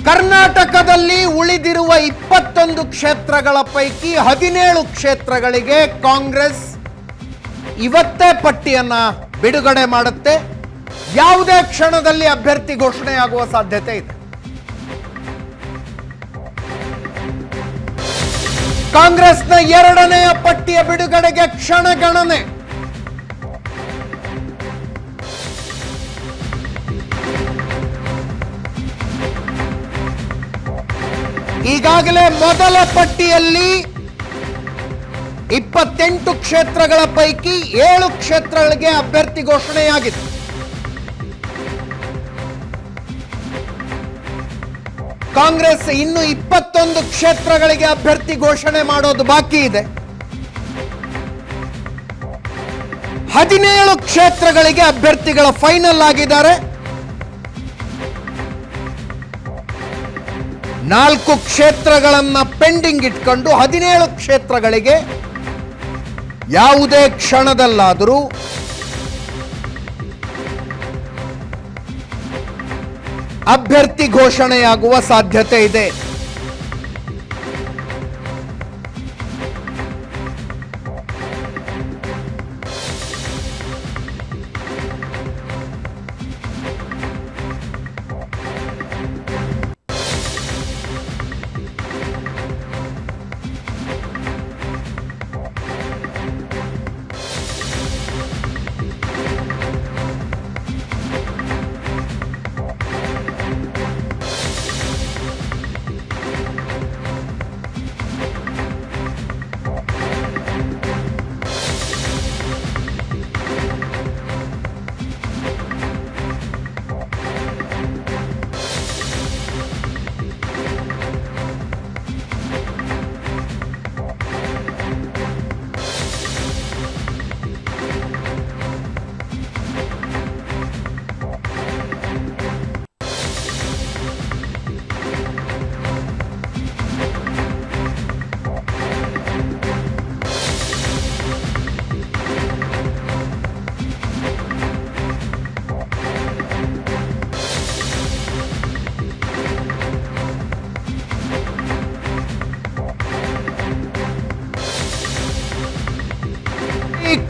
ಕರ್ನಾಟಕದಲ್ಲಿ ಉಳಿದಿರುವ 21 ಕ್ಷೇತ್ರಗಳ ಪೈಕಿ 17 ಕ್ಷೇತ್ರಗಳಿಗೆ ಕಾಂಗ್ರೆಸ್ ಇವತ್ತೇ ಪಟ್ಟಿಯನ್ನ ಬಿಡುಗಡೆ ಮಾಡುತ್ತೆ. ಯಾವುದೇ ಕ್ಷಣದಲ್ಲಿ ಅಭ್ಯರ್ಥಿ ಘೋಷಣೆಯಾಗುವ ಸಾಧ್ಯತೆ ಇದೆ. ಕಾಂಗ್ರೆಸ್ನ 2ನೇ ಪಟ್ಟಿಯ ಬಿಡುಗಡೆಗೆ ಕ್ಷಣಗಣನೆ. ಈಗಾಗಲೇ ಮೊದಲ ಪಟ್ಟಿಯಲ್ಲಿ 28 ಕ್ಷೇತ್ರಗಳ ಪೈಕಿ 7 ಕ್ಷೇತ್ರಗಳಿಗೆ ಅಭ್ಯರ್ಥಿ ಘೋಷಣೆಯಾಗಿದೆ. ಕಾಂಗ್ರೆಸ್ ಇನ್ನು 21 ಕ್ಷೇತ್ರಗಳಿಗೆ ಅಭ್ಯರ್ಥಿ ಘೋಷಣೆ ಮಾಡೋದು ಬಾಕಿ ಇದೆ. 17 ಕ್ಷೇತ್ರಗಳಿಗೆ ಅಭ್ಯರ್ಥಿಗಳ ಫೈನಲ್ ಆಗಿದ್ದಾರೆ. 4 ಕ್ಷೇತ್ರಗಳನ್ನ ಪೆಂಡಿಂಗ್ ಇಟ್ಕೊಂಡು 17 ಕ್ಷೇತ್ರಗಳಿಗೆ ಯಾವುದೇ ಕ್ಷಣದಲ್ಲಾದರೂ ಅಭ್ಯರ್ಥಿ ಘೋಷಣೆಯಾಗುವ ಸಾಧ್ಯತೆ ಇದೆ.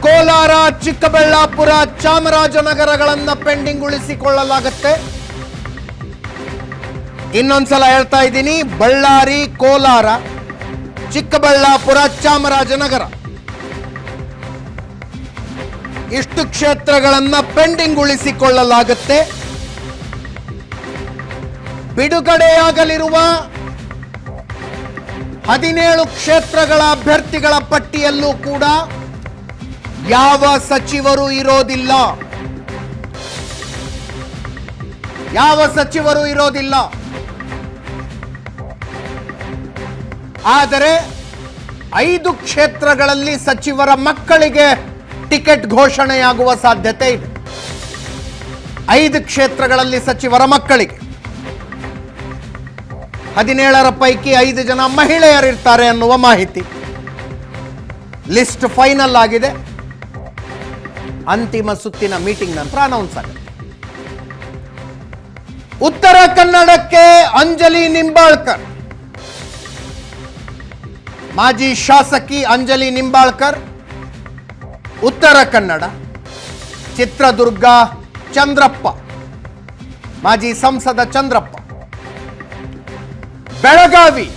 ಕೋಲಾರ, ಚಿಕ್ಕಬಳ್ಳಾಪುರ, ಚಾಮರಾಜನಗರಗಳನ್ನ ಪೆಂಡಿಂಗ್ ಉಳಿಸಿಕೊಳ್ಳಲಾಗುತ್ತೆ. ಇನ್ನೊಂದ್ಸಲ ಹೇಳ್ತಾ ಇದ್ದೀನಿ, ಬಳ್ಳಾರಿ, ಕೋಲಾರ, ಚಿಕ್ಕಬಳ್ಳಾಪುರ, ಚಾಮರಾಜನಗರ ಇಷ್ಟು ಕ್ಷೇತ್ರಗಳನ್ನ ಪೆಂಡಿಂಗ್ ಉಳಿಸಿಕೊಳ್ಳಲಾಗುತ್ತೆ. ಬಿಡುಗಡೆಯಾಗಲಿರುವ 17 ಕ್ಷೇತ್ರಗಳ ಅಭ್ಯರ್ಥಿಗಳ ಪಟ್ಟಿಯಲ್ಲೂ ಕೂಡ ಯಾವ ಸಚಿವರು ಇರೋದಿಲ್ಲ. ಆದರೆ 5 ಕ್ಷೇತ್ರಗಳಲ್ಲಿ ಸಚಿವರ ಮಕ್ಕಳಿಗೆ ಟಿಕೆಟ್ ಘೋಷಣೆಯಾಗುವ ಸಾಧ್ಯತೆ ಇದೆ. 5 ಕ್ಷೇತ್ರಗಳಲ್ಲಿ ಸಚಿವರ ಮಕ್ಕಳಿಗೆ 17 ಪೈಕಿ 5 ಜನ ಮಹಿಳೆಯರಿರ್ತಾರೆ ಅನ್ನುವ ಮಾಹಿತಿ. ಲಿಸ್ಟ್ ಫೈನಲ್ ಆಗಿದೆ. ಅಂತಿಮ ಸುತ್ತಿನ ಮೀಟಿಂಗ್ ನಂತರ ಅನೌನ್ಸ್ ಆಗುತ್ತೆ. ಉತ್ತರ ಕನ್ನಡಕ್ಕೆ ಅಂಜಲಿ ನಿಂಬಾಳ್ಕರ್, ಮಾಜಿ ಶಾಸಕಿ ಅಂಜಲಿ ನಿಂಬಾಳ್ಕರ್ ಉತ್ತರ ಕನ್ನಡ. ಚಿತ್ರದುರ್ಗ ಚಂದ್ರಪ್ಪ, ಮಾಜಿ ಸಂಸದ ಚಂದ್ರಪ್ಪ. ಬೆಳಗಾವಿ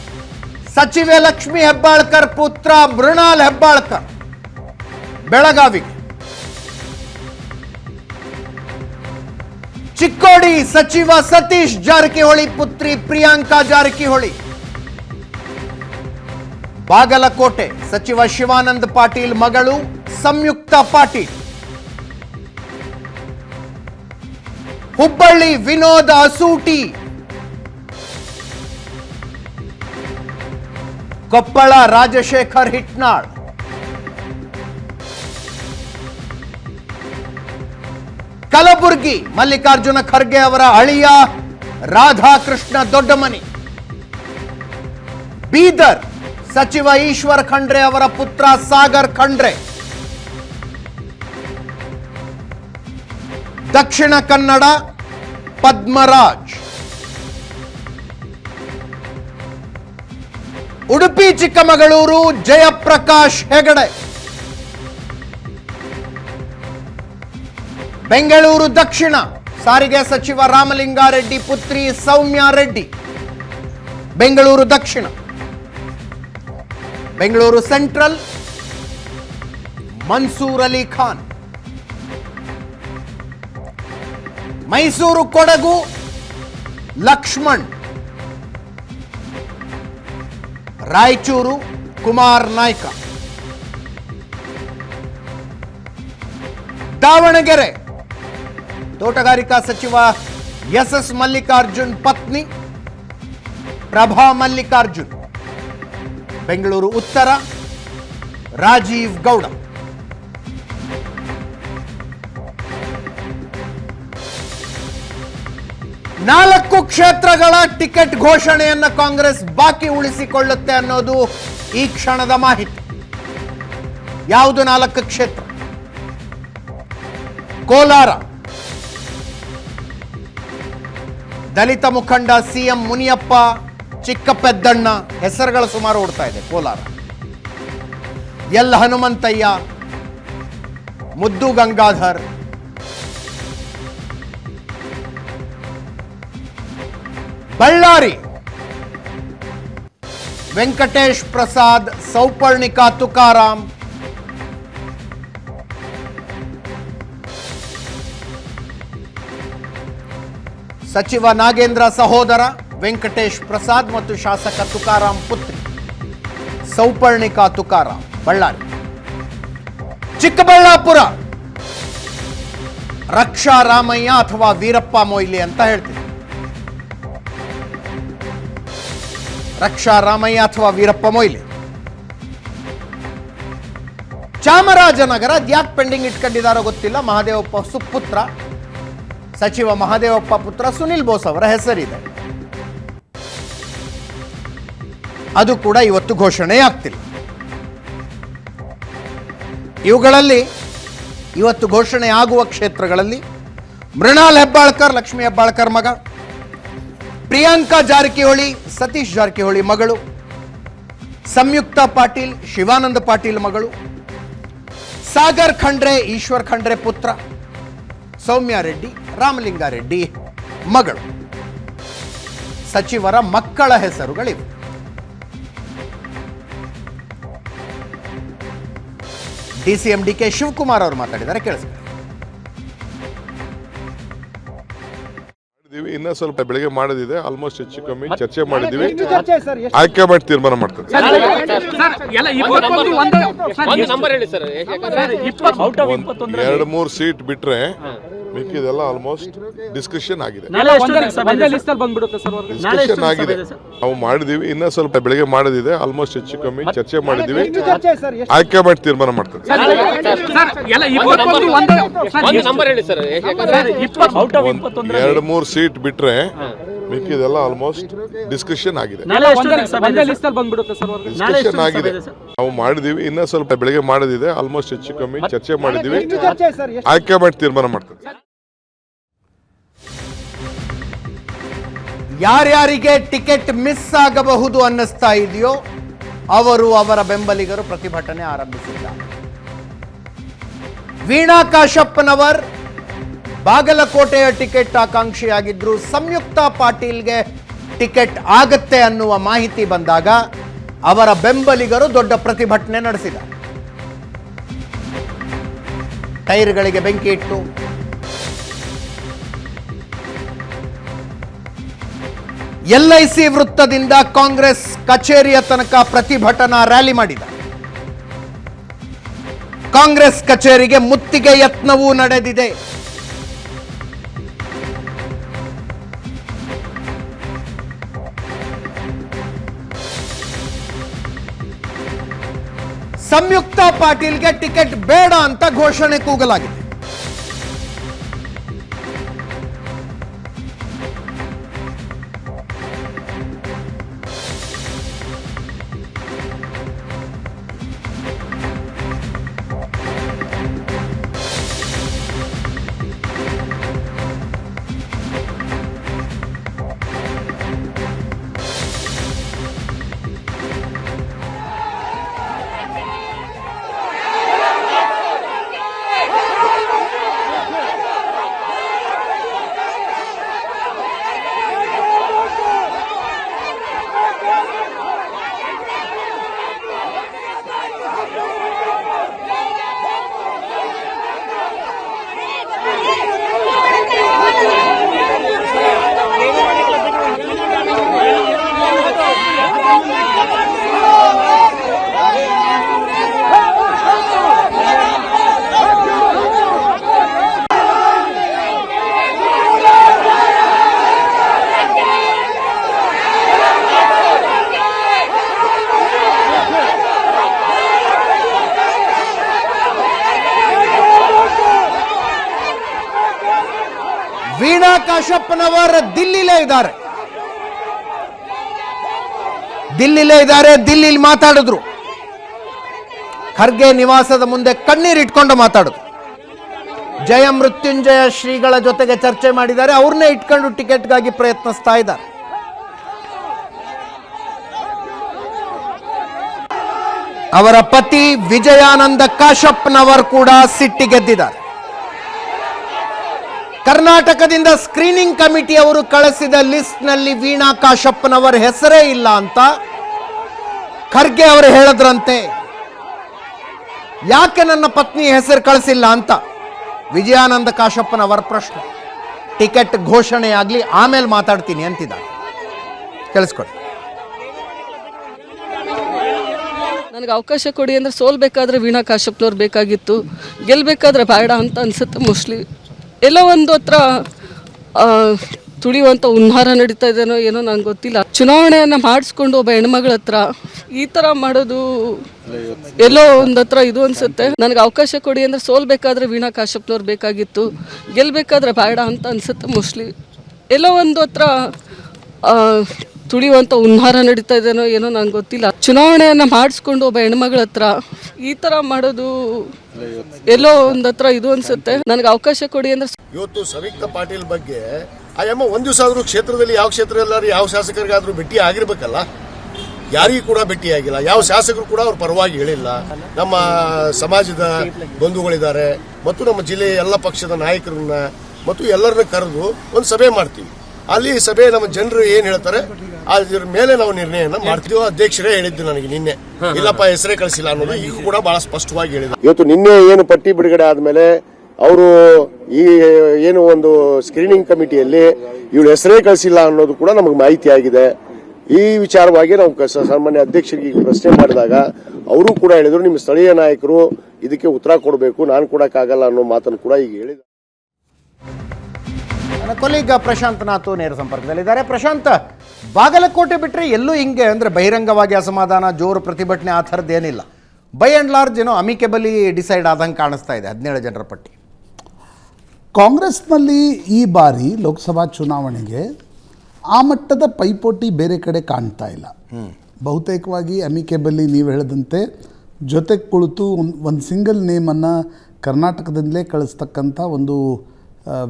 ಸಚಿವೆ ಲಕ್ಷ್ಮಿ ಹೆಬ್ಬಾಳ್ಕರ್ ಪುತ್ರ ಮೃಣಾಲ್ ಹೆಬ್ಬಾಳ್ಕರ್ ಬೆಳಗಾವಿಗೆ. ಚಿಕ್ಕೋಡಿ ಸಚಿವ ಸತೀಶ್ ಜಾರಕಿಹೊಳಿ ಪುತ್ರಿ ಪ್ರಿಯಾಂಕಾ ಜಾರಕಿಹೊಳಿ. ಬಾಗಲಕೋಟೆ ಸಚಿವ ಶಿವಾನಂದ ಪಾಟೀಲ್ ಮಗಳು ಸಂಯುಕ್ತ ಪಾಟೀಲ್. ಹುಬ್ಬಳ್ಳಿ ವಿನೋದ್ ಅಸೂಟಿ. ಕೊಪ್ಪಳ ರಾಜಶೇಖರ್ ಹಿಟ್ನಾಳ್. ಕಲಬುರಗಿ ಮಲ್ಲಿಕಾರ್ಜುನ ಖರ್ಗೆ ಅವರ ಅಳಿಯ ರಾಧಾಕೃಷ್ಣ ದೊಡ್ಡಮನಿ. ಬೀದರ್ ಸಚಿವ ಈಶ್ವರ್ ಖಂಡ್ರೆ ಅವರ ಪುತ್ರ ಸಾಗರ್ ಖಂಡ್ರೆ. ದಕ್ಷಿಣ ಕನ್ನಡ ಪದ್ಮರಾಜ್. ಉಡುಪಿ ಚಿಕ್ಕಮಗಳೂರು ಜಯಪ್ರಕಾಶ್ ಹೆಗಡೆ, ಬೆಂಗಳೂರು ದಕ್ಷಿಣ ಸಾರಿಗೆ ಸಚಿವ ರಾಮಲಿಂಗಾರೆಡ್ಡಿ ಪುತ್ರಿ ಸೌಮ್ಯಾ ರೆಡ್ಡಿ, ಬೆಂಗಳೂರು ದಕ್ಷಿಣ. ಬೆಂಗಳೂರು ಸೆಂಟ್ರಲ್ ಮನ್ಸೂರ್ ಅಲಿ ಖಾನ್, ಮೈಸೂರು ಕೊಡಗು ಲಕ್ಷ್ಮಣ್, ರಾಯಚೂರು ಕುಮಾರ್ ನಾಯ್ಕ, ದಾವಣಗೆರೆ ತೋಟಗಾರಿಕಾ ಸಚಿವ ಎಸ್ ಮಲ್ಲಿಕಾರ್ಜುನ್ ಪತ್ನಿ ಪ್ರಭಾ ಮಲ್ಲಿಕಾರ್ಜುನ್, ಬೆಂಗಳೂರು ಉತ್ತರ ರಾಜೀವ್ ಗೌಡ. ನಾಲ್ಕು ಕ್ಷೇತ್ರಗಳ ಟಿಕೆಟ್ ಘೋಷಣೆಯನ್ನು ಕಾಂಗ್ರೆಸ್ ಬಾಕಿ ಉಳಿಸಿಕೊಳ್ಳುತ್ತೆ ಅನ್ನೋದು ಈ ಕ್ಷಣದ ಮಾಹಿತಿ. ಯಾವುದು 4 ಕ್ಷೇತ್ರ? ಕೋಲಾರ, ದಲಿತ ಮುಖಂಡ ಸಿಎಂ ಮುನಿಯಪ್ಪ ಚಿಕ್ಕಪೆದ್ದಣ್ಣ ಹೆಸರುಗಳು ಸುಮಾರು ಓಡ್ತಾ ಇದೆ. ಕೋಲಾರ, ಎಲ್ ಹನುಮಂತಯ್ಯ, ಮುದ್ದು ಗಂಗಾಧರ್, ಬಳ್ಳಾರಿ ವೆಂಕಟೇಶ್ ಪ್ರಸಾದ್, ಸೌಪರ್ಣಿಕಾ ತುಕಾರಾಮ್, ಸಚಿವ ನಾಗೇಂದ್ರ ಸಹೋದರ ವೆಂಕಟೇಶ್ ಪ್ರಸಾದ್ ಮತ್ತು ಶಾಸಕ ತುಕಾರಾಮ್ ಪುತ್ರಿ ಸೌಪರ್ಣಿಕಾ ತುಕಾರಾಮ್, ಬಳ್ಳಾರಿ. ಚಿಕ್ಕಬಳ್ಳಾಪುರ ರಕ್ಷಾ ರಾಮಯ್ಯ ಅಥವಾ ವೀರಪ್ಪ ಮೊಯ್ಲಿ ಅಂತ ಹೇಳ್ತೀವಿ. ರಕ್ಷಾ ರಾಮಯ್ಯ ಅಥವಾ ವೀರಪ್ಪ ಮೊಯ್ಲಿ. ಚಾಮರಾಜನಗರ ಯಾಕೆ ಪೆಂಡಿಂಗ್ ಇಟ್ಕೊಂಡಿದ್ದಾರೋ ಗೊತ್ತಿಲ್ಲ. ಮಹದೇವಪ್ಪ ಸುಪುತ್ರ ಸಚಿವ ಮಹದೇವಪ್ಪ ಪುತ್ರ ಸುನಿಲ್ ಬೋಸ್ ಅವರ ಹೆಸರಿದೆ. ಅದು ಕೂಡ ಇವತ್ತು ಘೋಷಣೆಯಾಗ್ತಿಲ್ಲ. ಇವುಗಳಲ್ಲಿ ಇವತ್ತು ಘೋಷಣೆ ಆಗುವ ಕ್ಷೇತ್ರಗಳಲ್ಲಿ ಮೃಣಾಲ್ ಹೆಬ್ಬಾಳ್ಕರ್, ಲಕ್ಷ್ಮೀ ಹೆಬ್ಬಾಳ್ಕರ್ ಮಗ, ಪ್ರಿಯಾಂಕಾ ಜಾರಕಿಹೊಳಿ, ಸತೀಶ್ ಜಾರಕಿಹೊಳಿ ಮಗಳು, ಸಂಯುಕ್ತ ಪಾಟೀಲ್, ಶಿವಾನಂದ ಪಾಟೀಲ್ ಮಗಳು, ಸಾಗರ್ ಖಂಡ್ರೆ, ಈಶ್ವರ್ ಖಂಡ್ರೆ ಪುತ್ರ, ಸೌಮ್ಯಾ ರೆಡ್ಡಿ, ರಾಮಲಿಂಗಾರೆಡ್ಡಿ ಮಗಳು. ಸಚಿವರ ಮಕ್ಕಳ ಹೆಸರುಗಳಿವೆ. ಡಿಸಿಎಂ ಡಿಕೆ ಶಿವಕುಮಾರ್ ಅವರು ಮಾತಾಡಿದ್ದಾರೆ, ಕೇಳಿಸ್ಕೊಳ್ಳಿ. ಇನ್ನ ಸ್ವಲ್ಪ ಬೆಳಗ್ಗೆ ಮಾಡೋದಿದೆ, ಆಲ್ಮೋಸ್ಟ್ ಹೆಚ್ಚು ಕಮ್ಮಿ ಚರ್ಚೆ ಮಾಡಿದೀವಿ, ಆಯ್ಕೆ ಮಾಡಿ ತೀರ್ಮಾನ ಮಾಡ್ತಾರೆ. 2-3 ಸೀಟ್ ಬಿಟ್ರೆ ಮಿಕ್ಕಿದೆಲ್ಲ ಆಲ್ಮೋಸ್ಟ್ ಡಿಸ್ಕಷನ್ ಆಗಿದೆ. ಡಿಸ್ಕಷನ್ ಆಗಿದೆ, ನಾವು ಮಾಡಿದೀವಿ, ಇನ್ನ ಸ್ವಲ್ಪ ಬೆಳಗ್ಗೆ ಮಾಡೋದಿದೆ, ಆಲ್ಮೋಸ್ಟ್ ಹೆಚ್ಚು ಕಮ್ಮಿ ಚರ್ಚೆ ಮಾಡಿದೀವಿ, ಆಯ್ಕೆ ಮಾಡಿ ತೀರ್ಮಾನ ಮಾಡ್ತಾರೆ. 2-3 ಸೀಟ್ ಬಿಟ್ರೆ ಮಿಕ್ಕಿದೆಲ್ಲ ಆಲ್ಮೋಸ್ಟ್ ಡಿಸ್ಕಷನ್ ಆಗಿದೆ. ಡಿಸ್ಕಷನ್ ಆಗಿದೆ, ನಾವು ಮಾಡಿದೀವಿ, ಇನ್ನ ಸ್ವಲ್ಪ ಬೆಳಗ್ಗೆ ಮಾಡೋದಿದೆ, ಆಲ್ಮೋಸ್ಟ್ ಹೆಚ್ಚು ಕಮ್ಮಿ ಚರ್ಚೆ ಮಾಡಿದೀವಿ, ಆಯ್ಕೆ ಮಾಡಿ ತೀರ್ಮಾನ ಮಾಡ್ತಾರೆ. ಯಾರ್ಯಾರಿಗೆ ಟಿಕೆಟ್ ಮಿಸ್ ಆಗಬಹುದು ಅನ್ನಿಸ್ತಾ ಇದೆಯೋ ಅವರು ಅವರ ಬೆಂಬಲಿಗರು ಪ್ರತಿಭಟನೆ ಆರಂಭಿಸಿದ್ದಾರೆ. ವೀಣಾ ಕಾಶಪ್ಪನವರ್ ಬಾಗಲಕೋಟೆಯ ಟಿಕೆಟ್ ಆಕಾಂಕ್ಷಿಯಾಗಿದ್ರು. ಸಂಯುಕ್ತ ಪಾಟೀಲ್ಗೆ ಟಿಕೆಟ್ ಆಗತ್ತೆ ಅನ್ನುವ ಮಾಹಿತಿ ಬಂದಾಗ ಅವರ ಬೆಂಬಲಿಗರು ದೊಡ್ಡ ಪ್ರತಿಭಟನೆ ನಡೆಸಿದ್ದಾರೆ. ಟೈರ್ಗಳಿಗೆ ಬೆಂಕಿ ಇಟ್ಟು LIC ವೃತ್ತದಿಂದ ಕಾಂಗ್ರೆಸ್ ಕಚೇರಿಯ ತನಕ ಪ್ರತಿಭಟನಾ ರ್ಯಾಲಿ ಮಾಡಿದ್ದಾರೆ. ಕಾಂಗ್ರೆಸ್ ಕಚೇರಿಗೆ ಮುತ್ತಿಗೆ ಯತ್ನವೂ ನಡೆದಿದೆ. ಸಂಯುಕ್ತ ಪಾಟೀಲ್ಗೆ ಟಿಕೆಟ್ ಬೇಡ ಅಂತ ಘೋಷಣೆ ಕೂಗಲಾಗಿದೆ. ಕಾಶಪ್ಪನವರ್ ದಿಲ್ಲಿಲೇ ಇದ್ದಾರೆ. ದಿಲ್ಲಿಲಿ ಮಾತಾಡಿದ್ರು. ಖರ್ಗೆ ನಿವಾಸದ ಮುಂದೆ ಕಣ್ಣೀರಿಟ್ಕೊಂಡು ಮಾತಾಡಿದ್ರು. ಜಯ ಮೃತ್ಯುಂಜಯ ಶ್ರೀಗಳ ಜೊತೆಗೆ ಚರ್ಚೆ ಮಾಡಿದ್ದಾರೆ. ಅವ್ರನ್ನೇ ಇಟ್ಕೊಂಡು ಟಿಕೆಟ್ಗಾಗಿ ಪ್ರಯತ್ನಿಸ್ತಾ ಇದ್ದಾರೆ. ಅವರ ಪತಿ ವಿಜಯಾನಂದ ಕಾಶಪ್ಪನವರ್ ಕೂಡ ಸಿಟ್ಟಿಗೆದ್ದಿದ್ದಾರೆ. ಕರ್ನಾಟಕದಿಂದ ಸ್ಕ್ರೀನಿಂಗ್ ಕಮಿಟಿ ಅವರು ಕಳಿಸಿದ ಲಿಸ್ಟ್ನಲ್ಲಿ ವೀಣಾ ಕಾಶಪ್ಪನವರ ಹೆಸರೇ ಇಲ್ಲ ಅಂತ ಖರ್ಗೆ ಅವರು ಹೇಳಿದ್ರಂತೆ. ಯಾಕೆ ನನ್ನ ಪತ್ನಿ ಹೆಸರು ಕಳಿಸಿಲ್ಲ ಅಂತ ವಿಜಯಾನಂದ ಕಾಶಪ್ಪನವರ ಪ್ರಶ್ನೆ. ಟಿಕೆಟ್ ಘೋಷಣೆ ಆಗಲಿ ಆಮೇಲೆ ಮಾತಾಡ್ತೀನಿ ಅಂತಿದ್ದಾರೆ. ಕೇಳಿಸ್ಕೊಳ್ಳಿ. ನನಗೆ ಅವಕಾಶ ಕೊಡಿ ಅಂದರೆ ಸೋಲ್ಬೇಕಾದ್ರೆ ವೀಣಾ ಕಾಶಪ್ಪನವ್ರು ಬೇಕಾಗಿತ್ತು, ಗೆಲ್ಲಬೇಕಾದ್ರೆ ಬೇಡ ಅಂತ ಅನ್ಸುತ್ತೆ. ಮೋಸ್ಟ್ಲಿ ಎಲ್ಲೋ ಒಂದು ಹತ್ರ ತುಳಿಯುವಂಥ ಹುನ್ನಾರ ನಡೀತಾ ಇದೆನೋ ಏನೋ ನಂಗೆ ಗೊತ್ತಿಲ್ಲ. ಚುನಾವಣೆಯನ್ನು ಮಾಡಿಸ್ಕೊಂಡು ಒಬ್ಬ ಹೆಣ್ಮಗಳ ಹತ್ರ ಈ ಥರ ಮಾಡೋದು ಎಲ್ಲೋ ಒಂದು ಹತ್ರ ಇದು ಅನಿಸುತ್ತೆ. ನನಗೆ ಅವಕಾಶ ಕೊಡಿ ಅಂದರೆ ಸೋಲ್ಬೇಕಾದ್ರೆ ವೀಣಾ ಕಾಶಪ್ಪನವ್ರು ಬೇಕಾಗಿತ್ತು, ಗೆಲ್ಲಬೇಕಾದ್ರೆ ಬೇಡ ಅಂತ ಅನ್ಸುತ್ತೆ. ಮೋಸ್ಟ್ಲಿ ಎಲ್ಲೋ ಒಂದು ಹತ್ರ ತುಳಿಯುವಂಥ ಹುನ್ನಾರ ನಡೀತಾ ಇದೆನೋ ಏನೋ ನಂಗೆ ಗೊತ್ತಿಲ್ಲ. ಚುನಾವಣೆಯನ್ನು ಮಾಡಿಸ್ಕೊಂಡು ಒಬ್ಬ ಹೆಣ್ಮಗಳ ಹತ್ರ ಈ ಥರ ಮಾಡೋದು ಎಲ್ಲೋ ಒಂದು ಹತ್ರ ಇದು ಅನ್ಸುತ್ತೆ. ನನಗೆ ಅವಕಾಶ ಕೊಡಿ ಅಂದ್ರೆ ಇವತ್ತು ಸಂಯುಕ್ತ ಪಾಟೀಲ್ ಬಗ್ಗೆ ಅಯ್ಯಮ್ಮ ಒಂದ್ ದಿವಸ ಆದ್ರೂ ಕ್ಷೇತ್ರದಲ್ಲಿ ಯಾವ ಕ್ಷೇತ್ರ ಎಲ್ಲರೂ ಯಾವ ಶಾಸಕರಿಗಾದ್ರೂ ಭೇಟಿ ಆಗಿರ್ಬೇಕಲ್ಲ. ಯಾರಿಗೂ ಕೂಡ ಭೇಟಿ ಆಗಿಲ್ಲ. ಯಾವ ಶಾಸಕರು ಕೂಡ ಅವ್ರ ಪರವಾಗಿ ಹೇಳಿಲ್ಲ. ನಮ್ಮ ಸಮಾಜದ ಬಂಧುಗಳಿದ್ದಾರೆ ಮತ್ತು ನಮ್ಮ ಜಿಲ್ಲೆಯ ಎಲ್ಲ ಪಕ್ಷದ ನಾಯಕರನ್ನ ಮತ್ತು ಎಲ್ಲರನ್ನ ಕರೆದು ಒಂದು ಸಭೆ ಮಾಡ್ತೀವಿ. ಅಲ್ಲಿ ಸಭೆ ನಮ್ಮ ಜನರು ಏನ್ ಹೇಳ್ತಾರೆ ಅದ್ರ ಮೇಲೆ ನಾವು ನಿರ್ಣಯನ ಮಾಡ್ತೀವಿ. ಅಧ್ಯಕ್ಷರೇ ಹೇಳಿದ್ದು ನನಗೆ ನಿನ್ನೆ, ಇಲ್ಲಪ್ಪ ಹೆಸರೇ ಕಳಿಸಿಲ್ಲ ಅನ್ನೋದು ಈಗ ಕೂಡ ಬಹಳ ಸ್ಪಷ್ಟವಾಗಿ ಹೇಳಿದ್ರು. ಇವತ್ತು ನಿನ್ನೆ ಏನು ಪಟ್ಟಿ ಬಿಡುಗಡೆ ಆದ್ಮೇಲೆ ಅವರು ಈ ಏನು ಒಂದು ಸ್ಕ್ರೀನಿಂಗ್ ಕಮಿಟಿಯಲ್ಲಿ ಇವ್ರ ಹೆಸರೇ ಕಳಿಸಿಲ್ಲ ಅನ್ನೋದು ಕೂಡ ನಮಗೆ ಮಾಹಿತಿ ಆಗಿದೆ. ಈ ವಿಚಾರವಾಗಿ ನಾವು ಸಾಮಾನ್ಯ ಅಧ್ಯಕ್ಷರಿಗೆ ಪ್ರಶ್ನೆ ಮಾಡಿದಾಗ ಅವರು ಕೂಡ ಹೇಳಿದ್ರು, ನಿಮ್ಮ ಸ್ಥಳೀಯ ನಾಯಕರು ಇದಕ್ಕೆ ಉತ್ತರ ಕೊಡಬೇಕು, ನಾನು ಕೊಡಕ್ಕಾಗಲ್ಲ ಅನ್ನೋ ಮಾತನ್ನು ಕೂಡ ಈಗ ಹೇಳಿದ್ರು. ನನ್ನ ಕೊಲೀಗ ಪ್ರಶಾಂತ್ ನಾಥ್ ನೇರ ಸಂಪರ್ಕದಲ್ಲಿದ್ದಾರೆ. ಪ್ರಶಾಂತ್, ಬಾಗಲಕೋಟೆ ಬಿಟ್ಟರೆ ಎಲ್ಲೂ ಹಿಂಗೆ ಅಂದರೆ ಬಹಿರಂಗವಾಗಿ ಅಸಮಾಧಾನ, ಜೋರು ಪ್ರತಿಭಟನೆ ಆ ಥರದ್ದು ಏನಿಲ್ಲ. ಬೈ ಆ್ಯಂಡ್ ಲಾರ್ಜ್ ಏನೋ ಅಮಿಕೇಬಲಿ ಡಿಸೈಡ್ ಆದಂಗೆ ಕಾಣಿಸ್ತಾ ಇದೆ 17 ಜನರ ಪಟ್ಟಿ. ಕಾಂಗ್ರೆಸ್ನಲ್ಲಿ ಈ ಬಾರಿ ಲೋಕಸಭಾ ಚುನಾವಣೆಗೆ ಆ ಮಟ್ಟದ ಪೈಪೋಟಿ ಬೇರೆ ಕಡೆ ಕಾಣ್ತಾ ಇಲ್ಲ. ಬಹುತೇಕವಾಗಿ ಅಮಿಕೇಬಲಿ ನೀವು ಹೇಳಿದಂತೆ ಜೊತೆಗೆ ಕುಳಿತು ಒಂದು ಸಿಂಗಲ್ ನೇಮನ್ನು ಕರ್ನಾಟಕದಿಂದಲೇ ಕಳಿಸ್ತಕ್ಕಂಥ ಒಂದು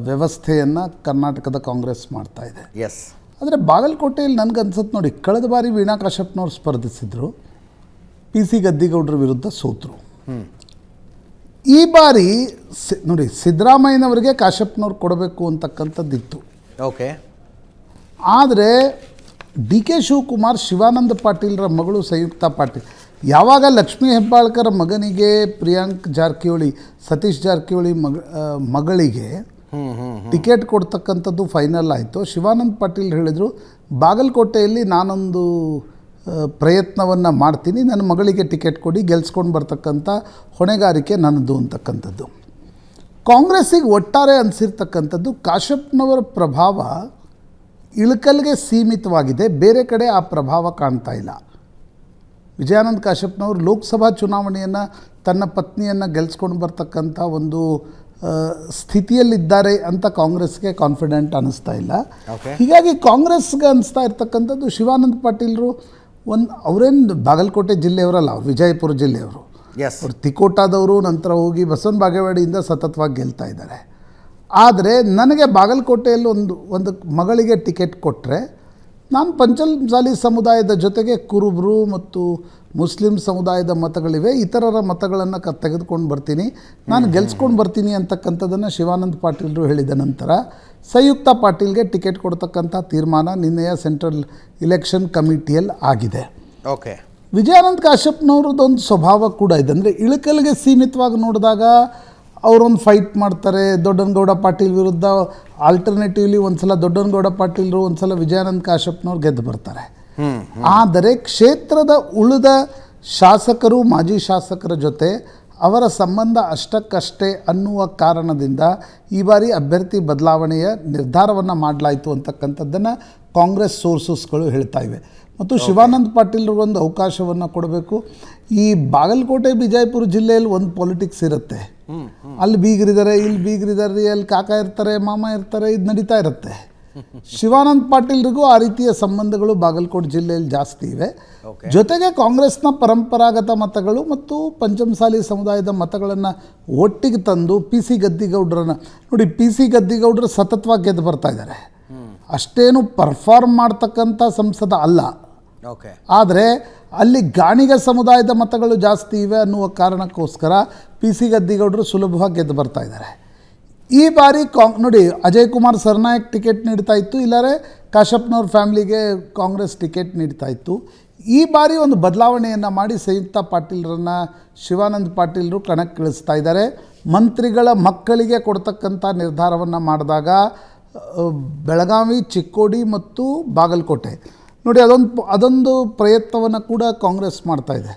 ವ್ಯವಸ್ಥೆಯನ್ನು ಕರ್ನಾಟಕದ ಕಾಂಗ್ರೆಸ್ ಮಾಡ್ತಾ ಇದೆ. ಎಸ್, ಆದರೆ ಬಾಗಲಕೋಟೆಯಲ್ಲಿ ನನಗನ್ಸುತ್ತೆ ನೋಡಿ, ಕಳೆದ ಬಾರಿ ವೀಣಾ ಕಾಶಪ್ಪನವ್ರು ಸ್ಪರ್ಧಿಸಿದ್ರು, PC ಗದ್ದಿಗೌಡರ ವಿರುದ್ಧ ಸೋತರು. ಈ ಬಾರಿ ನೋಡಿ ಸಿದ್ದರಾಮಯ್ಯನವರಿಗೆ ಕಾಶಪ್ಪನವ್ರು ಕೊಡಬೇಕು ಅಂತಕ್ಕಂಥದ್ದಿತ್ತು. ಓಕೆ, ಆದರೆ DK ಶಿವಕುಮಾರ್ ಶಿವಾನಂದ ಪಾಟೀಲ್ರ ಮಗಳು ಸಂಯುಕ್ತ ಪಾಟೀಲ್ ಯಾವಾಗ ಲಕ್ಷ್ಮೀ ಹೆಬ್ಬಾಳ್ಕರ್ ಮಗನಿಗೆ ಪ್ರಿಯಾಂಕ್ ಜಾರಕಿಹೊಳಿ ಸತೀಶ್ ಜಾರಕಿಹೊಳಿ ಮಗಳಿಗೆ ಟಿಕೆಟ್ ಕೊಡ್ತಕ್ಕಂಥದ್ದು ಫೈನಲ್ ಆಯಿತು. ಶಿವಾನಂದ ಪಾಟೀಲ್ ಹೇಳಿದರು, ಬಾಗಲಕೋಟೆಯಲ್ಲಿ ನಾನೊಂದು ಪ್ರಯತ್ನವನ್ನು ಮಾಡ್ತೀನಿ, ನನ್ನ ಮಗಳಿಗೆ ಟಿಕೆಟ್ ಕೊಡಿ, ಗೆಲ್ಸ್ಕೊಂಡು ಬರ್ತಕ್ಕಂಥ ಹೊಣೆಗಾರಿಕೆ ನನ್ನದು ಅಂತಕ್ಕಂಥದ್ದು. ಕಾಂಗ್ರೆಸ್ಸಿಗೆ ಒಟ್ಟಾರೆ ಅನಿಸಿರ್ತಕ್ಕಂಥದ್ದು ಕಾಶಪ್ಪನವರ ಪ್ರಭಾವ ಇಳಕಲ್ಗೆ ಸೀಮಿತವಾಗಿದೆ, ಬೇರೆ ಕಡೆ ಆ ಪ್ರಭಾವ ಕಾಣ್ತಾ ಇಲ್ಲ. ವಿಜಯಾನಂದ ಕಾಶಪ್ಪನವರು ಲೋಕಸಭಾ ಚುನಾವಣೆಯನ್ನು ತನ್ನ ಪತ್ನಿಯನ್ನು ಗೆಲ್ಸ್ಕೊಂಡು ಬರ್ತಕ್ಕಂಥ ಒಂದು ಸ್ಥಿತಿಯಲ್ಲಿದ್ದಾರೆ ಅಂತ ಕಾಂಗ್ರೆಸ್ಗೆ ಕಾನ್ಫಿಡೆಂಟ್ ಅನ್ನಿಸ್ತಾ ಇಲ್ಲ. ಹೀಗಾಗಿ ಕಾಂಗ್ರೆಸ್ಗೆ ಅನ್ನಿಸ್ತಾ ಇರ್ತಕ್ಕಂಥದ್ದು ಶಿವಾನಂದ ಪಾಟೀಲರು ಅವರೇನು ಬಾಗಲಕೋಟೆ ಜಿಲ್ಲೆಯವರಲ್ಲ, ಅವ್ರು ವಿಜಯಪುರ ಜಿಲ್ಲೆಯವರು. ಅವ್ರು ತಿಕೋಟಾದವರು, ನಂತರ ಹೋಗಿ ಬಸವನ ಬಾಗೇವಾಡಿಯಿಂದ ಸತತವಾಗಿ ಗೆಲ್ತಾ ಇದ್ದಾರೆ. ಆದರೆ ನನಗೆ ಬಾಗಲಕೋಟೆಯಲ್ಲಿ ಒಂದು ಮಗಳಿಗೆ ಟಿಕೆಟ್ ಕೊಟ್ಟರೆ ನಾನು ಪಂಚಮಸಾಲಿ ಸಮುದಾಯದ ಜೊತೆಗೆ ಕುರುಬರು ಮತ್ತು ಮುಸ್ಲಿಂ ಸಮುದಾಯದ ಮತಗಳಿವೆ, ಇತರರ ಮತಗಳನ್ನು ತೆಗೆದುಕೊಂಡು ಬರ್ತೀನಿ, ನಾನು ಗೆಲ್ಸ್ಕೊಂಡು ಬರ್ತೀನಿ ಅಂತಕ್ಕಂಥದ್ದನ್ನು ಶಿವಾನಂದ ಪಾಟೀಲರು ಹೇಳಿದ ನಂತರ ಸಂಯುಕ್ತ ಪಾಟೀಲ್ಗೆ ಟಿಕೆಟ್ ಕೊಡ್ತಕ್ಕಂಥ ತೀರ್ಮಾನ ನಿನ್ನೆಯ ಸೆಂಟ್ರಲ್ ಇಲೆಕ್ಷನ್ ಕಮಿಟಿಯಲ್ಲಿ ಆಗಿದೆ. ಓಕೆ, ವಿಜಯಾನಂದ ಕಾಶಪ್ಪನವ್ರದ್ದೊಂದು ಸ್ವಭಾವ ಕೂಡ ಇದೆ. ಅಂದರೆ ಇಳಕಲ್ಗೆ ಸೀಮಿತವಾಗಿ ನೋಡಿದಾಗ ಅವರೊಂದು ಫೈಟ್ ಮಾಡ್ತಾರೆ ದೊಡ್ಡನಗೌಡ ಪಾಟೀಲ್ ವಿರುದ್ಧ. ಆಲ್ಟರ್ನೇಟಿವ್ಲಿ ಒಂದು ಸಲ ದೊಡ್ಡನಗೌಡ ಪಾಟೀಲರು, ಒಂದು ಸಲ ವಿಜಯಾನಂದ ಕಾಶಪ್ಪನವ್ರು ಗೆದ್ದು ಬರ್ತಾರೆ. ಆದರೆ ಕ್ಷೇತ್ರದ ಉಳಿದ ಶಾಸಕರು, ಮಾಜಿ ಶಾಸಕರ ಜೊತೆ ಅವರ ಸಂಬಂಧ ಅಷ್ಟಕ್ಕಷ್ಟೇ ಅನ್ನುವ ಕಾರಣದಿಂದ ಈ ಬಾರಿ ಅಭ್ಯರ್ಥಿ ಬದಲಾವಣೆಯ ನಿರ್ಧಾರವನ್ನು ಮಾಡಲಾಯಿತು ಅಂತಕ್ಕಂಥದ್ದನ್ನು ಕಾಂಗ್ರೆಸ್ ಸೋರ್ಸಸ್ಗಳು ಹೇಳ್ತಾ ಇವೆ. ಮತ್ತು ಶಿವಾನಂದ ಪಾಟೀಲ್ರಿಗೆ ಒಂದು ಅವಕಾಶವನ್ನು ಕೊಡಬೇಕು. ಈ ಬಾಗಲಕೋಟೆ ವಿಜಯಪುರ ಜಿಲ್ಲೆಯಲ್ಲಿ ಒಂದು ಪಾಲಿಟಿಕ್ಸ್ ಇರುತ್ತೆ, ಅಲ್ಲಿ ಬೀಗರಿದ್ದಾರೆ, ಇಲ್ಲಿ ಬೀಗರಿದ್ದಾರೆ, ಅಲ್ಲಿ ಕಾಕ ಇರ್ತಾರೆ, ಮಾಮ ಇರ್ತಾರೆ, ಇದು ನಡೀತಾ ಇರುತ್ತೆ. ಶಿವಾನಂದ ಪಾಟೀಲ್ರಿಗೂ ಆ ರೀತಿಯ ಸಂಬಂಧಗಳು ಬಾಗಲಕೋಟೆ ಜಿಲ್ಲೆಯಲ್ಲಿ ಜಾಸ್ತಿ ಇವೆ. ಜೊತೆಗೆ ಕಾಂಗ್ರೆಸ್ನ ಪರಂಪರಾಗತ ಮತಗಳು ಮತ್ತು ಪಂಚಮಸಾಲಿ ಸಮುದಾಯದ ಮತಗಳನ್ನು ಒಟ್ಟಿಗೆ ತಂದು ಪಿ ಸಿ ಗದ್ದಿಗೌಡರನ್ನು ನೋಡಿ, ಪಿ ಸಿ ಗದ್ದಿಗೌಡರು ಸತತವಾಗಿ ಗೆದ್ದು ಬರ್ತಾ ಇದ್ದಾರೆ. ಅಷ್ಟೇನು ಪರ್ಫಾರ್ಮ್ ಮಾಡ್ತಕ್ಕಂಥ ಸಂಸದ ಅಲ್ಲ. ಆದರೆ ಅಲ್ಲಿ ಗಾಣಿಗ ಸಮುದಾಯದ ಮತಗಳು ಜಾಸ್ತಿ ಇವೆ ಅನ್ನುವ ಕಾರಣಕ್ಕೋಸ್ಕರ ಪಿ ಸಿ ಗದ್ದಿಗೌಡರು ಸುಲಭವಾಗಿ ಗೆದ್ದು ಬರ್ತಾ ಇದ್ದಾರೆ. ಈ ಬಾರಿ ನೋಡಿ, ಅಜಯ್ ಕುಮಾರ್ ಸರ್ನಾಯಕ್ ಟಿಕೆಟ್ ನೀಡ್ತಾ ಇತ್ತು, ಇಲ್ಲಾರೆ ಕಾಶಪ್ಪನವ್ರ ಫ್ಯಾಮ್ಲಿಗೆ ಕಾಂಗ್ರೆಸ್ ಟಿಕೆಟ್ ನೀಡ್ತಾ ಇತ್ತು. ಈ ಬಾರಿ ಒಂದು ಬದಲಾವಣೆಯನ್ನು ಮಾಡಿ ಸಂಯುಕ್ತ ಪಾಟೀಲ್ರನ್ನು ಶಿವಾನಂದ ಪಾಟೀಲರು ಕಣಕ್ಕಿಳಿಸ್ತಾ ಇದ್ದಾರೆ. ಮಂತ್ರಿಗಳ ಮಕ್ಕಳಿಗೆ ಕೊಡ್ತಕ್ಕಂಥ ನಿರ್ಧಾರವನ್ನು ಮಾಡಿದಾಗ ಬೆಳಗಾವಿ, ಚಿಕ್ಕೋಡಿ ಮತ್ತು ಬಾಗಲಕೋಟೆ ನೋಡಿ, ಅದೊಂದು ಪ್ರಯತ್ನವನ್ನು ಕೂಡ ಕಾಂಗ್ರೆಸ್ ಮಾಡ್ತಾಯಿದೆ.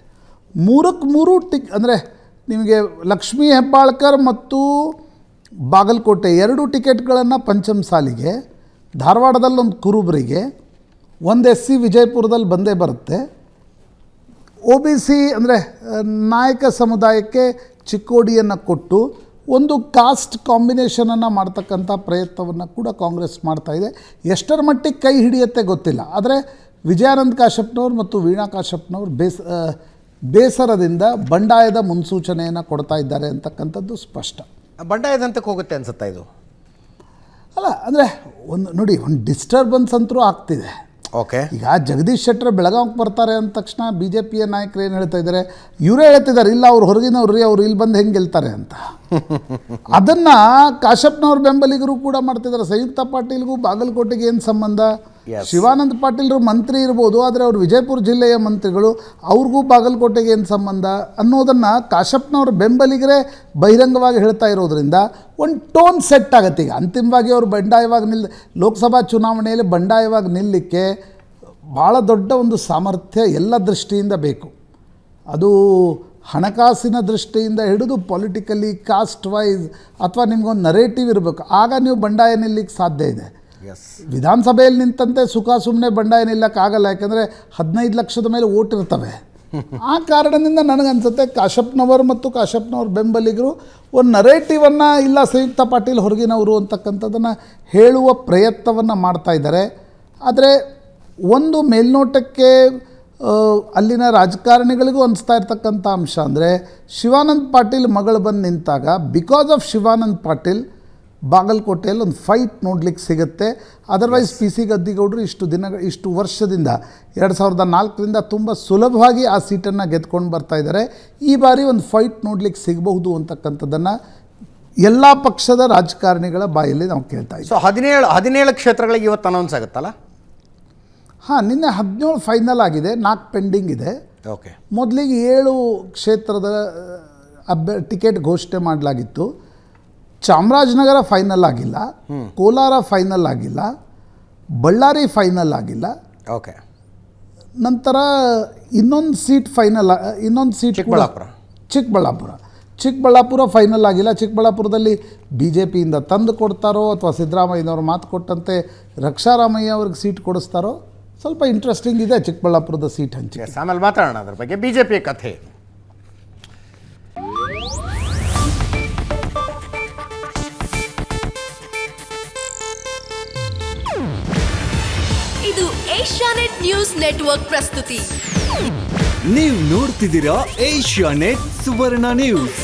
3 ಅಂದರೆ ನಿಮಗೆ ಲಕ್ಷ್ಮೀ ಹೆಬ್ಬಾಳ್ಕರ್ ಮತ್ತು ಬಾಗಲಕೋಟೆ 2 ಟಿಕೆಟ್ಗಳನ್ನು ಪಂಚಮಸಾಲಿಗೆ, ಧಾರವಾಡದಲ್ಲೊಂದು ಕುರುಬರಿಗೆ, ಒಂದು SC ವಿಜಯಪುರದಲ್ಲಿ ಬಂದೇ ಬರುತ್ತೆ. OBC ಅಂದರೆ ನಾಯಕ ಸಮುದಾಯಕ್ಕೆ ಚಿಕ್ಕೋಡಿಯನ್ನು ಕೊಟ್ಟು ಒಂದು ಕಾಸ್ಟ್ ಕಾಂಬಿನೇಷನನ್ನು ಮಾಡ್ತಕ್ಕಂಥ ಪ್ರಯತ್ನವನ್ನು ಕೂಡ ಕಾಂಗ್ರೆಸ್ ಮಾಡ್ತಾಯಿದೆ. ಎಷ್ಟರ ಮಟ್ಟಿಗೆ ಕೈ ಹಿಡಿಯುತ್ತೆ ಗೊತ್ತಿಲ್ಲ. ಆದರೆ ವಿಜಯಾನಂದ ಕಾಶಪ್ಪನವ್ರು ಮತ್ತು ವೀಣಾ ಕಾಶಪ್ಪನವ್ರು ಬೇಸರದಿಂದ ಬಂಡಾಯದ ಮುನ್ಸೂಚನೆಯನ್ನು ಕೊಡ್ತಾ ಇದ್ದಾರೆ ಅಂತಕ್ಕಂಥದ್ದು ಸ್ಪಷ್ಟ. ಬಂಡಾಯದ ಹಂತಕ್ಕೆ ಹೋಗುತ್ತೆ ಅನ್ಸುತ್ತಾ ಇದು? ಅಲ್ಲ, ಅಂದರೆ ನೋಡಿ, ಒಂದು ಡಿಸ್ಟರ್ಬೆನ್ಸ್ ಅಂತೂ ಆಗ್ತಿದೆ. ಈಗ ಜಗದೀಶ್ ಶೆಟ್ಟರ್ ಬೆಳಗಾವಿಗೆ ಬರ್ತಾರೆ ಅಂದ ತಕ್ಷಣ BJPಯ ನಾಯಕರು ಏನು ಹೇಳ್ತಾ ಇದ್ದಾರೆ, ಇವರೇ ಹೇಳ್ತಿದ್ದಾರೆ, ಇಲ್ಲ ಅವ್ರು ಹೊರಗಿನವ್ರು ರೀ, ಅವ್ರು ಇಲ್ಲಿ ಬಂದು ಹೆಂಗೆ ಗೆಲ್ತಾರೆ ಅಂತ. ಅದನ್ನು ಕಾಶಪ್ಪನವ್ರ ಬೆಂಬಲಿಗರು ಕೂಡ ಮಾಡ್ತಿದ್ದಾರೆ. ಸಂಯುಕ್ತ ಪಾಟೀಲ್ಗೂ ಬಾಗಲಕೋಟೆಗೆ ಏನು ಸಂಬಂಧ? ಶಿವಾನಂದ ಪಾಟೀಲ್ರು ಮಂತ್ರಿ ಇರ್ಬೋದು, ಆದರೆ ಅವರು ವಿಜಯಪುರ ಜಿಲ್ಲೆಯ ಮಂತ್ರಿಗಳು, ಅವ್ರಿಗೂ ಬಾಗಲಕೋಟೆಗೆ ಏನು ಸಂಬಂಧ ಅನ್ನೋದನ್ನು ಕಾಶಪ್ಪನವ್ರ ಬೆಂಬಲಿಗರೇ ಬಹಿರಂಗವಾಗಿ ಹೇಳ್ತಾ ಇರೋದ್ರಿಂದ ಒಂದು ಟೋನ್ ಸೆಟ್ ಆಗುತ್ತೆ. ಈಗ ಅಂತಿಮವಾಗಿ ಅವರು ಬಂಡಾಯವಾಗಿ ಲೋಕಸಭಾ ಚುನಾವಣೆಯಲ್ಲಿ ಬಂಡಾಯವಾಗಿ ನಿಲ್ಲಲಿಕ್ಕೆ ಭಾಳ ದೊಡ್ಡ ಒಂದು ಸಾಮರ್ಥ್ಯ ಎಲ್ಲ ದೃಷ್ಟಿಯಿಂದ ಬೇಕು. ಅದು ಹಣಕಾಸಿನ ದೃಷ್ಟಿಯಿಂದ ಹಿಡಿದು ಪೊಲಿಟಿಕಲಿ, ಕಾಸ್ಟ್ ವೈಸ್, ಅಥವಾ ನಿಮ್ಗೊಂದು ನರೇಟಿವ್ ಇರಬೇಕು, ಆಗ ನೀವು ಬಂಡಾಯ ನಿಲ್ಲಕ್ಕೆ ಸಾಧ್ಯ ಇದೆ. ವಿಧಾನಸಭೆಯಲ್ಲಿ ನಿಂತಂತೆ ಸುಖ ಸುಮ್ಮನೆ ಬಂಡಾಯ ನಿಲ್ಲಕ್ಕಾಗಲ್ಲ, ಯಾಕೆಂದರೆ 15 ಲಕ್ಷದ ಮೇಲೆ ಓಟ್ ಇರ್ತವೆ. ಆ ಕಾರಣದಿಂದ ನನಗನ್ಸುತ್ತೆ ಕಾಶಪ್ಪನವರು ಮತ್ತು ಕಾಶಪ್ಪನವ್ರ ಬೆಂಬಲಿಗರು ಒಂದು ನರೇಟಿವನ್ನು, ಇಲ್ಲ ಸಂಯುಕ್ತ ಪಾಟೀಲ್ ಹೊರಗಿನವರು ಅಂತಕ್ಕಂಥದ್ದನ್ನು ಹೇಳುವ ಪ್ರಯತ್ನವನ್ನು ಮಾಡ್ತಾ ಇದ್ದಾರೆ. ಆದರೆ ಒಂದು ಮೇಲ್ನೋಟಕ್ಕೆ ಅಲ್ಲಿನ ರಾಜಕಾರಣಿಗಳಿಗೂ ಅನಿಸ್ತಾ ಇರ್ತಕ್ಕಂಥ ಅಂಶ ಅಂದರೆ, ಶಿವಾನಂದ ಪಾಟೀಲ್ ಮಗಳು ಬಂದು ನಿಂತಾಗ ಬಿಕಾಸ್ ಆಫ್ ಶಿವಾನಂದ ಪಾಟೀಲ್ ಬಾಗಲಕೋಟೆಯಲ್ಲಿ ಒಂದು ಫೈಟ್ ನೋಡ್ಲಿಕ್ಕೆ ಸಿಗುತ್ತೆ. ಅದರ್ವೈಸ್ ಪಿ ಸಿ ಗದ್ದಿಗೌಡರು ಇಷ್ಟು ವರ್ಷದಿಂದ 2004ರಿಂದ ತುಂಬ ಸುಲಭವಾಗಿ ಆ ಸೀಟನ್ನು ಗೆದ್ಕೊಂಡು ಬರ್ತಾ ಇದ್ದಾರೆ. ಈ ಬಾರಿ ಒಂದು ಫೈಟ್ ನೋಡ್ಲಿಕ್ಕೆ ಸಿಗಬಹುದು ಅಂತಕ್ಕಂಥದ್ದನ್ನು ಎಲ್ಲ ಪಕ್ಷದ ರಾಜಕಾರಣಿಗಳ ಬಾಯಲ್ಲಿ ನಾವು ಕೇಳ್ತಾ ಇದ್ದೀವಿ. ಸೊ 17 ಕ್ಷೇತ್ರಗಳಿಗೆ ಇವತ್ತು ಅನೌನ್ಸ್ ಆಗುತ್ತಲ್ಲ? ಹಾಂ, ನಿನ್ನೆ 17 ಫೈನಲ್ ಆಗಿದೆ, 4 ಪೆಂಡಿಂಗ್ ಇದೆ. ಮೊದಲಿಗೆ 7 ಕ್ಷೇತ್ರದ ಟಿಕೆಟ್ ಘೋಷಣೆ ಮಾಡಲಾಗಿತ್ತು. ಚಾಮರಾಜನಗರ ಫೈನಲ್ ಆಗಿಲ್ಲ, ಕೋಲಾರ ಫೈನಲ್ ಆಗಿಲ್ಲ, ಬಳ್ಳಾರಿ ಫೈನಲ್ ಆಗಿಲ್ಲ. ನಂತರ ಇನ್ನೊಂದು ಸೀಟ್ ಚಿಕ್ಕಬಳ್ಳಾಪುರ ಫೈನಲ್ ಆಗಿಲ್ಲ. ಚಿಕ್ಕಬಳ್ಳಾಪುರದಲ್ಲಿ BJPಯಿಂದ ತಂದು ಕೊಡ್ತಾರೋ ಅಥವಾ ಸಿದ್ದರಾಮಯ್ಯನವರು ಮಾತು ಕೊಟ್ಟಂತೆ ರಕ್ಷಾರಾಮಯ್ಯ ಅವ್ರಿಗೆ ಸೀಟ್ ಕೊಡಿಸ್ತಾರೋ, ಸ್ವಲ್ಪ ಇಂಟ್ರೆಸ್ಟಿಂಗ್ ಇದೆ ಚಿಕ್ಕಬಳ್ಳಾಪುರದ ಸೀಟ್ ಹಂಚಿಕೆ. ಆಮೇಲೆ ಮಾತಾಡೋಣ ಅದ್ರ ಬಗ್ಗೆ. BJP ಕಥೆ ಇದು ಏಷ್ಯಾನೆಟ್ ನ್ಯೂಸ್ ನೆಟ್ವರ್ಕ್ ಪ್ರಸ್ತುತಿ. ನೀವು ನೋಡ್ತಿದ್ದೀರಾ ಏಷ್ಯಾನೆಟ್ ಸುವರ್ಣ ನ್ಯೂಸ್.